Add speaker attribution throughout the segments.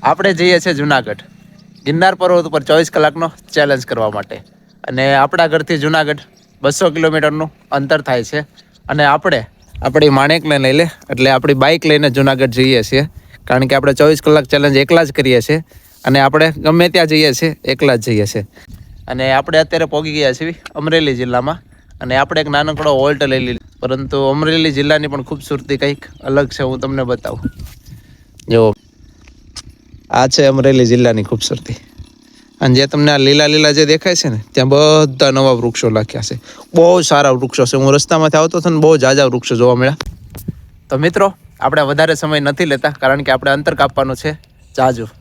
Speaker 1: આપણે જઈએ છીએ જુનાગઢ ગિરનાર પર્વત ઉપર 24 કલાકનો ચેલેન્જ કરવા માટે. અને આપણા ઘરથી જુનાગઢ 200 કિલોમીટરનું અંતર થાય છે. અને આપણે આપણી માણેકને લઈ લે એટલે આપણી બાઇક લઈને જુનાગઢ જઈએ છીએ. કારણ કે આપણે 24 કલાક ચેલેન્જ એકલા જ કરીએ છીએ. અને આપણે ગમે ત્યાં જઈએ છીએ એકલા જ જઈએ છીએ. અને આપણે અત્યારે પહોંચી ગયા છીએ અમરેલી જિલ્લામાં. અને આપણે એક નાનકડો હોલ્ટ લઈ લીધો. પરંતુ અમરેલી જિલ્લાની પણ ખૂબસૂરતી કંઈક અલગ છે, હું તમને બતાવું. જો આ છે અમરેલી જિલ્લાની ખૂબસૂરતી. અને જે તમને આ લીલા લીલા જે દેખાય છે ને, ત્યાં બધા નવા વૃક્ષો લાગ્યા છે. બહુ સારા વૃક્ષો છે. હું રસ્તામાંથી આવતો હતો ને, બહુ ઝાઝા વૃક્ષો જોવા મળ્યા. તો મિત્રો, આપણે વધારે સમય નથી લેતા, કારણ કે આપણે અંતર કાપવાનું છે ઝાઝું.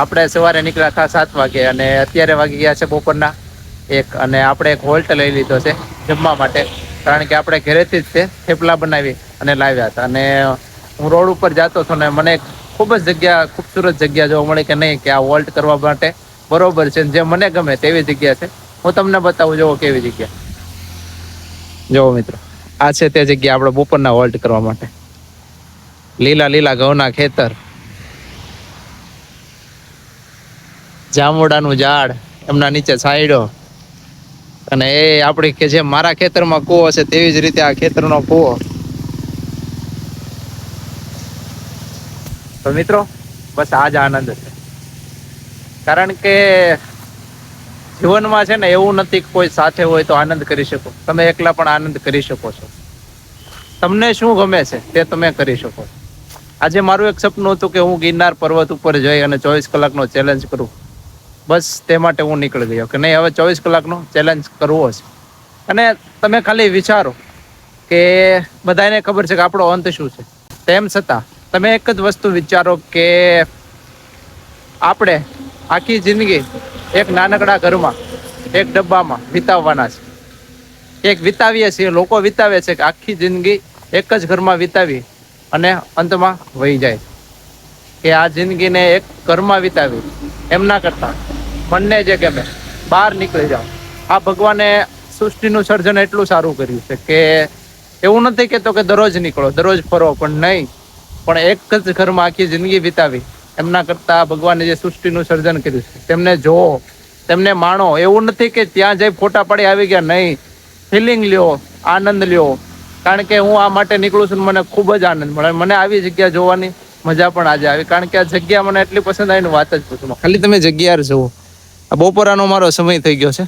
Speaker 1: આપણે સવારે નીકળ્યા હતા 7 વાગે અને અત્યારે વાગી ગયા છે બપોરના 1. અને આપણે એક હોલ્ટ લઈ લીધો છે જમવા માટે, કારણ કે આપણે ઘરેથી જ તે થેપલા બનાવી અને લાવ્યા હતા. અને હું રોડ ઉપર જતો હતો ને મને ખૂબ જ ખૂબસૂરત જગ્યા જોવા મળી કે નહીં, કે આ હોલ્ટ કરવા માટે બરોબર છે. જે મને ગમે તેવી જગ્યા છે. હું તમને બતાવું, જોવો કેવી જગ્યા. જોવો મિત્રો, આ છે તે જગ્યા આપણે બપોરના હોલ્ટ કરવા માટે. લીલા લીલા ઘઉંના ખેતર, જામુડાનું ઝાડ, એમના નીચે છાંયડો. અને એ આપણી કે જે મારા ખેતરમાં કૂવો છે તેવી જ રીતે આ ખેતરનો કૂવો. તો મિત્રો, બસ આ જ આનંદ છે. કારણ કે જીવનમાં છે ને એવું નથી કે કોઈ સાથે હોય તો આનંદ કરી શકો. તમે એકલા પણ આનંદ કરી શકો છો. તમને શું ગમે છે તે તમે કરી શકો છો. આજે મારું એક સપનું હતું કે હું ગિરનાર પર્વત ઉપર જઈ અને 24 કલાકનો ચેલેન્જ કરું. બસ તે માટે હું નીકળી ગયો કે નહીં, હવે 24 કલાકનો ચેલેન્જ કરવો છે. અને તમે ખાલી વિચારો કે બધાને ખબર છે કે આપણો અંત શું છે, તેમ છતાં તમે એક જ વસ્તુ વિચારો કે આપણે આખી જિંદગી એક નાનકડા ઘરમાં, એક ડબ્બામાં વિતાવવાના છે. એક વિતાવીએ છીએ, લોકો વિતાવે છે કે આખી જિંદગી એક જ ઘરમાં વિતાવી અને અંતમાં વહી જાય. કે આ જિંદગીને એક ઘરમાં વિતાવી એમના કરતા મનને જે ગમે બહાર નીકળી જાઓ. આ ભગવાને સૃષ્ટિનું સર્જન એટલું સારું કર્યું છે કે એવું નથી કહેતો કે દરરોજ નીકળો, દરરોજ ફરો, પણ નહીં, પણ એક જ ઘરમાં આખી જિંદગી વિતાવી એમના કરતા ભગવાને જે સૃષ્ટિનું સર્જન કર્યું છે તેમને જોવો, તેમને માણો. એવું નથી કે ત્યાં જઈ ફોટા પાડી આવી ગયા, નહીં, ફિલિંગ લ્યો, આનંદ લ્યો. કારણ કે હું આ માટે નીકળું છું, મને ખૂબ જ આનંદ મળે. મને આવી જગ્યા જોવાની મજા પણ આજે આવી, કારણ કે આ જગ્યા મને એટલી પસંદ આવી, વાત જ પૂછો. ખાલી તમે જગ્યા જુઓ. આ બપોરાનો મારો સમય થઈ ગયો છે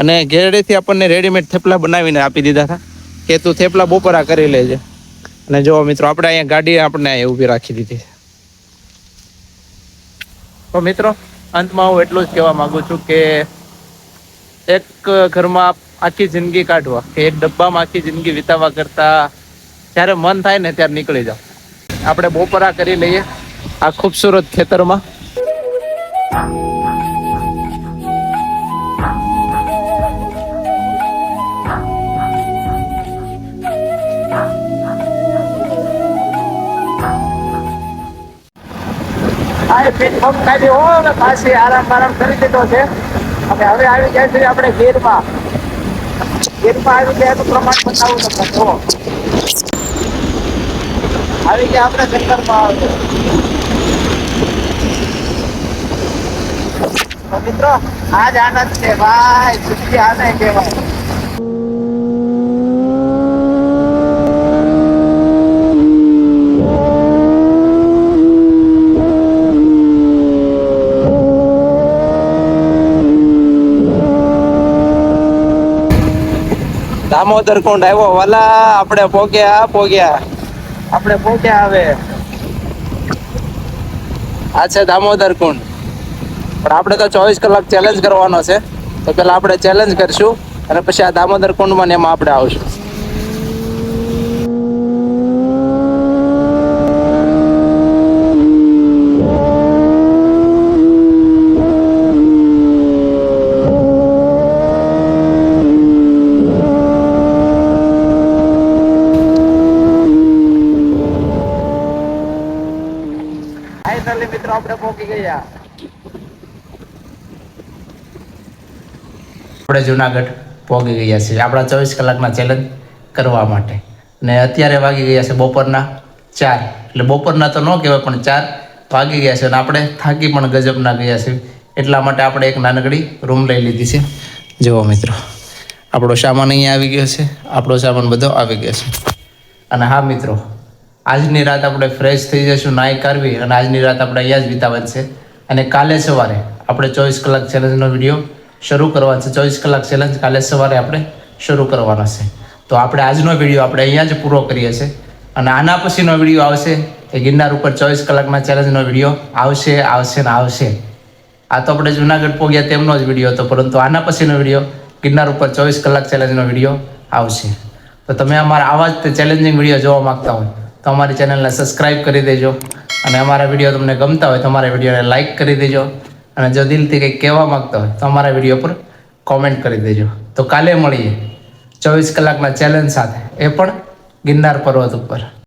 Speaker 1: અને ઘેરેથી આપણને રેડીમેડ થેપલા બનાવીને આપી દીધા હતા કે તું થેપલા બપોરા કરી લેજે. અને જો મિત્રો, આપણે અહીંયા ગાડી આપણને અહીંયા ઊભી રાખી દીધી. તો મિત્રો, અંતમાં હું એટલું જ કહેવા માંગુ છું કે એક ઘરમાં આખી જિંદગી કાઢવા કે એક ડબ્બામાં આખી જિંદગી વિતાવવા કરતા જ્યારે મન થાય ને ત્યારે નીકળી જાઓ. આપણે બપોરા કરી લઈએ આ ખૂબસૂરત ખેતરમાં. પાછી આરામ કરી દીધો છે અને હવે આવી જાય છે આપણે ગીરમાં. આવી ગયા એનું પ્રમાણ બતાવું તમને. જો આવી ગયા આપણે જંગલમાં. મિત્રો, આ જ આનંદ છે ભાઈ, જિંદગી આને કહેવાય. દામોદર કુંડ આવ્યો વાલા, આપણે પોગ્યા. આપણે પહોંચ્યા. હવે આ છે દામોદર કુંડ. પણ આપણે તો 24 કલાક ચેલેન્જ કરવાનો છે, તો પેલા આપણે ચેલેન્જ કરશું અને પછી આ દામોદર કુંડમાં ને એમાં આપણે આવશું. મિત્રો આપણે પહોંચી ગયા. આપણે જુનાગઢ પહોંચી ગયા છીએ આપણા 24 કલાકના ચેલેન્જ કરવા માટે. ને અત્યારે વાગી ગયા છે બપોરના 4. એટલે બપોરના તો ન કહેવાય પણ 4 વાગી ગયા છે અને આપણે થાકી પણ ગજબના ગયા છે. એટલા માટે આપણે એક નાનકડી રૂમ લઈ લીધી છે. જુઓ મિત્રો, આપણો સામાન અહીંયા આવી ગયો છે. આપણો સામાન બધો આવી ગયો છે. અને હા મિત્રો, આજની રાત આપણે ફ્રેશ થઈ જઈશું, નાહી કાઢવી અને આજની રાત આપણે અહીંયા જ વિતાવવાની છે. અને કાલે સવારે આપણે 24 કલાક ચેલેન્જનો વિડીયો શરૂ કરવાનો છે. 24 કલાક ચેલેન્જ કાલે સવારે આપણે શરૂ કરવાનો છે. તો આપણે આજનો વિડીયો આપણે અહીંયા જ પૂરો કરીએ છીએ. અને આના પછીનો વિડીયો આવશે એ ગિરનાર ઉપર 24 કલાકના ચેલેન્જનો વિડીયો આવશે ને આવશે. આ તો આપણે જુનાગઢ પહોંચ્યા તેમનો જ વિડીયો હતો, પરંતુ આના પછીનો વિડીયો ગિરનાર ઉપર 24 કલાક ચેલેન્જનો વિડીયો આવશે. તો તમે અમારા આવા જ ચેલેન્જિંગ વિડીયો જોવા માંગતા હોય તો અમારી ચેનલને સબસ્ક્રાઈબ કરી દેજો. અને અમારા વિડીયો તમને ગમતા હોય તો અમારા વિડીયોને લાઇક કરી દેજો. અને જો દિલથી કંઈક કહેવા માંગતા હોય તો અમારા વિડીયો પર કોમેન્ટ કરી દેજો. તો કાલે મળીએ 24 કલાકના ચેલેન્જ સાથે, એ પણ ગિરનાર પર્વત ઉપર.